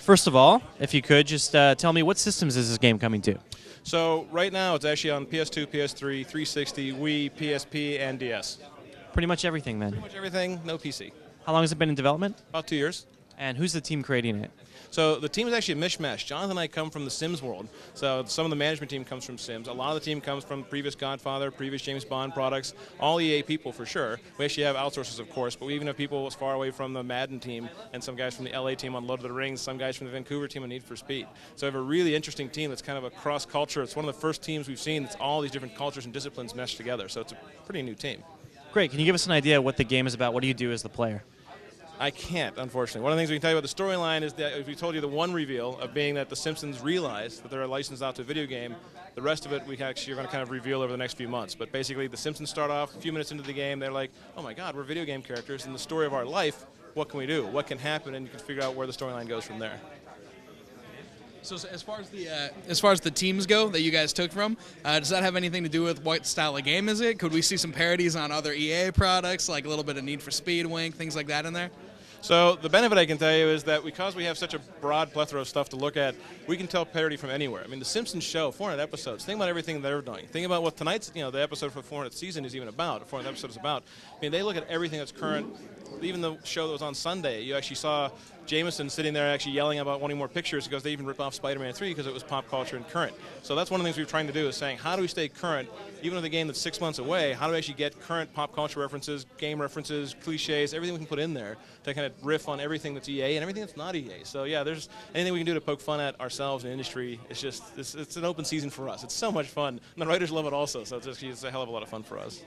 First of all, if you could, just tell me what systems is this game coming to? So right now it's actually on PS2, PS3, 360, Wii, PSP, and DS. Pretty much everything, then. Pretty much everything, no PC. How long has it been in development? About 2 years. And who's the team creating it? So the team is actually a mishmash. Jonathan and I come from the Sims world. So some of the management team comes from Sims. A lot of the team comes from previous Godfather, previous James Bond products, all EA people for sure. We actually have outsourcers, of course, but we even have people as far away from the Madden team and some guys from the LA team on Lord of the Rings, some guys from the Vancouver team on Need for Speed. So we have a really interesting team that's kind of a cross-culture. It's one of the first teams we've seen that's all these different cultures and disciplines meshed together. So it's a pretty new team. Great. Can you give us an idea of what the game is about? What do you do as the player? I can't, unfortunately. One of the things we can tell you about the storyline is that we told you the one reveal of being that the Simpsons realized that they're licensed out to a video game. The rest of it we actually are going to kind of reveal over the next few months. But basically, the Simpsons start off a few minutes into the game. They're like, oh my God, we're video game characters. In the story of our life, what can we do? What can happen? And you can figure out where the storyline goes from there. So as far as the teams go that you guys took from, does that have anything to do with what style of game is it? Could we see some parodies on other EA products, like a little bit of Need for Speed, Wink, things like that in there? So the benefit I can tell you is that because we have such a broad plethora of stuff to look at, we can tell parody from anywhere. I mean, the Simpsons show, 400 episodes. Think about everything they're doing. Think about what tonight's, the episode for the 400th season is even about, 400th episode is about. I mean, they look at everything that's current. Even the show that was on Sunday, you actually saw Jameson sitting there actually yelling about wanting more pictures because they even ripped off Spider-Man 3 because it was pop culture and current. So that's one of the things we're trying to do is saying, how do we stay current, even with a game that's 6 months away, how do we actually get current pop culture references, game references, cliches, everything we can put in there to kind of riff on everything that's EA and everything that's not EA. So yeah, there's anything we can do to poke fun at ourselves and the industry. It's just, it's an open season for us. It's so much fun. And the writers love it also, so it's a hell of a lot of fun for us.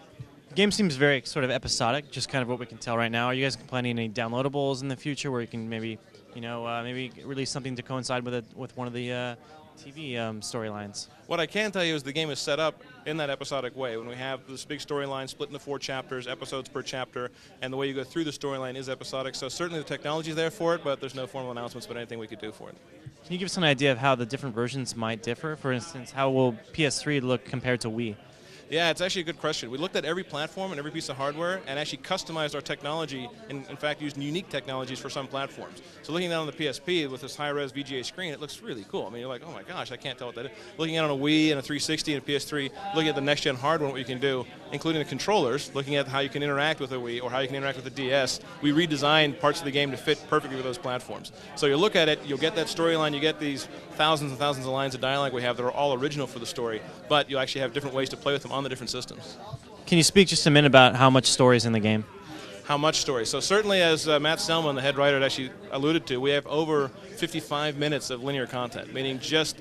The game seems very sort of episodic, just kind of what we can tell right now. Are you guys planning any downloadables in the future where you can maybe, maybe release something to coincide with one of the TV storylines? What I can tell you is the game is set up in that episodic way. When we have this big storyline split into 4 chapters, episodes per chapter, and the way you go through the storyline is episodic. So certainly the technology is there for it, but there's no formal announcements about anything we could do for it. Can you give us an idea of how the different versions might differ? For instance, how will PS3 look compared to Wii? Yeah, it's actually a good question. We looked at every platform and every piece of hardware and actually customized our technology and, in fact, used unique technologies for some platforms. So looking down on the PSP with this high-res VGA screen, it looks really cool. I mean, you're like, oh my gosh, I can't tell what that is. Looking at it on a Wii and a 360 and a PS3, looking at the next-gen hardware and what you can do, including the controllers, looking at how you can interact with a Wii or how you can interact with the DS, we redesigned parts of the game to fit perfectly with those platforms. So you look at it, you'll get that storyline, you get these thousands and thousands of lines of dialogue we have that are all original for the story, but you actually have different ways to play with them on the different systems. Can you speak just a minute about how much story is in the game? How much story? So certainly, as Matt Selman, the head writer, actually alluded to, we have over 55 minutes of linear content, meaning just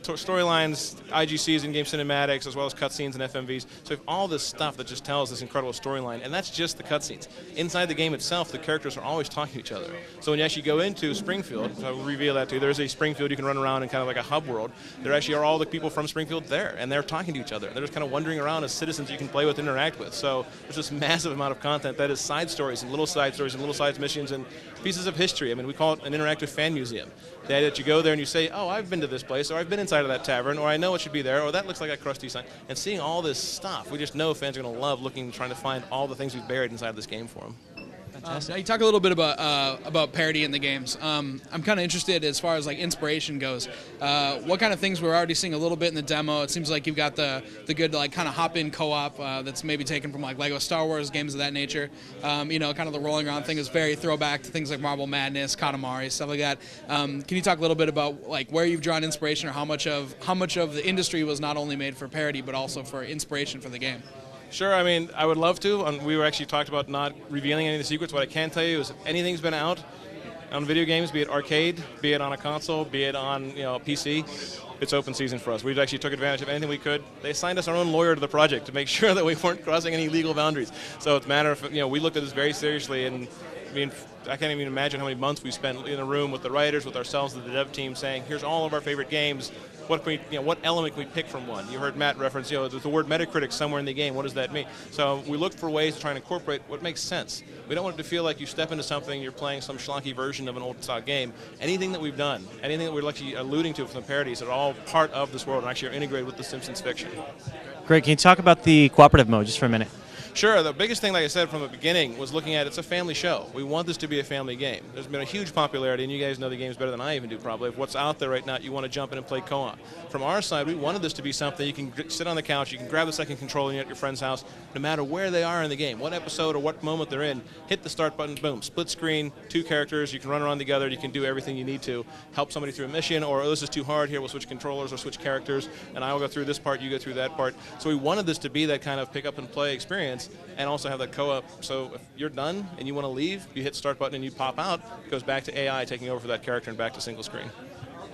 storylines, IGCs, in-game cinematics, as well as cutscenes and FMVs. So we have all this stuff that just tells this incredible storyline, and that's just the cutscenes. Inside the game itself, the characters are always talking to each other. So when you actually go into Springfield, I'll reveal that too, there's a Springfield you can run around in kind of like a hub world. There actually are all the people from Springfield there, and they're talking to each other. They're just kind of wandering around as citizens you can play with and interact with. So there's this massive amount of content that is side stories and little side stories and little side missions and pieces of history. I mean, we call it an interactive fan museum. The idea that you go there and you say, oh, I've been to this place, or I've been inside of that tavern, or I know it should be there, or that looks like a crusty sign. And seeing all this stuff, we just know fans are going to love trying to find all the things we've buried inside this game for them. Now you talk a little bit about parody in the games. I'm kind of interested as far as like inspiration goes. What kind of things we're already seeing a little bit in the demo? It seems like you've got the good like kind of hop-in co-op that's maybe taken from like Lego Star Wars games of that nature. Kind of the rolling around thing is very throwback to things like Marble Madness, Katamari, stuff like that. Can you talk a little bit about like where you've drawn inspiration or how much of the industry was not only made for parody but also for inspiration for the game? Sure, I mean, I would love to. We were actually talked about not revealing any of the secrets. What I can tell you is if anything's been out on video games, be it arcade, be it on a console, be it on PC, it's open season for us. We actually took advantage of anything we could. They assigned us our own lawyer to the project to make sure that we weren't crossing any legal boundaries. So it's a matter of, we looked at this very seriously, and I mean, I can't even imagine how many months we spent in a room with the writers, with ourselves, with the dev team, saying, here's all of our favorite games. What can we, what element can we pick from one? You heard Matt reference, there's the word Metacritic somewhere in the game. What does that mean? So we looked for ways to try and incorporate what makes sense. We don't want it to feel like you step into something, you're playing some schlocky version of an old style game. Anything that we've done, anything that we're actually alluding to from the parodies, are all part of this world and actually are integrated with the Simpsons fiction. Great. Can you talk about the cooperative mode just for a minute? Sure. The biggest thing, like I said from the beginning, was looking at it's a family show. We want this to be a family game. There's been a huge popularity, and you guys know the games better than I even do probably, of what's out there right now. You want to jump in and play co-op. From our side, we wanted this to be something you can sit on the couch, you can grab the second controller and you're at your friend's house, no matter where they are in the game, what episode or what moment they're in, hit the start button, boom, split screen, 2 characters, you can run around together, you can do everything you need to, help somebody through a mission, or oh, this is too hard, here we'll switch controllers or switch characters, and I will go through this part, you go through that part. So we wanted this to be that kind of pick up and play experience, and also have that co-op. So if you're done and you want to leave, you hit start button and you pop out, it goes back to AI taking over for that character and back to single screen.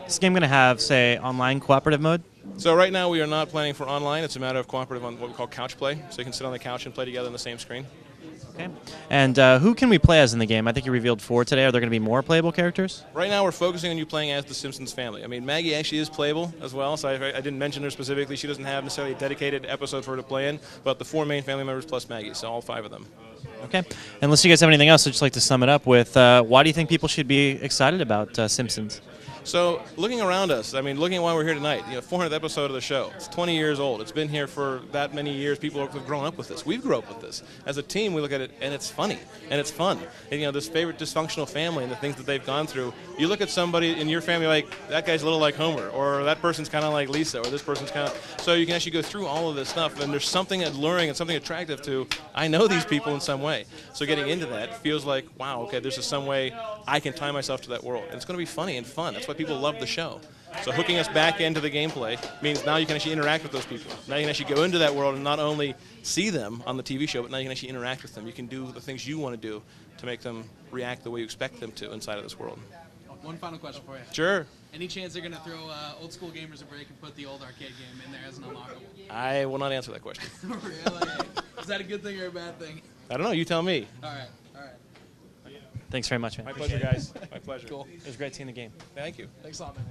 Is this game going to have, say, online cooperative mode? So right now we are not planning for online. It's a matter of cooperative on what we call couch play. So you can sit on the couch and play together on the same screen. Okay. And who can we play as in the game? I think you revealed 4 today. Are there going to be more playable characters? Right now we're focusing on you playing as the Simpsons family. I mean, Maggie actually is playable as well, so I didn't mention her specifically. She doesn't have necessarily a dedicated episode for her to play in, but the 4 main family members plus Maggie, so all 5 of them. Okay. Unless you guys have anything else, I'd just like to sum it up with why do you think people should be excited about Simpsons? So looking around us, I mean, looking at why we're here tonight, 400th episode of the show. It's 20 years old. It's been here for that many years. People have grown up with this. We've grown up with this. As a team, we look at it, and it's funny, and it's fun. And, this favorite dysfunctional family and the things that they've gone through. You look at somebody in your family like, that guy's a little like Homer, or that person's kind of like Lisa, or this person's kind of... So you can actually go through all of this stuff, and there's something alluring and something attractive to, I know these people in some way. So getting into that feels like, wow, okay, there's some way I can tie myself to that world. And it's going to be funny and fun. That's why people love the show. So hooking us back into the gameplay means now you can actually interact with those people. Now you can actually go into that world and not only see them on the TV show, but now you can actually interact with them. You can do the things you want to do to make them react the way you expect them to inside of this world. One final question for you. Sure. Any chance they're going to throw old school gamers a break and put the old arcade game in there as an unlockable? I will not answer that question. Really? Is that a good thing or a bad thing? I don't know. You tell me. All right. Thanks very much, man. My pleasure, guys. My pleasure. Cool. It was great seeing the game. Thank you. Thanks a lot, man.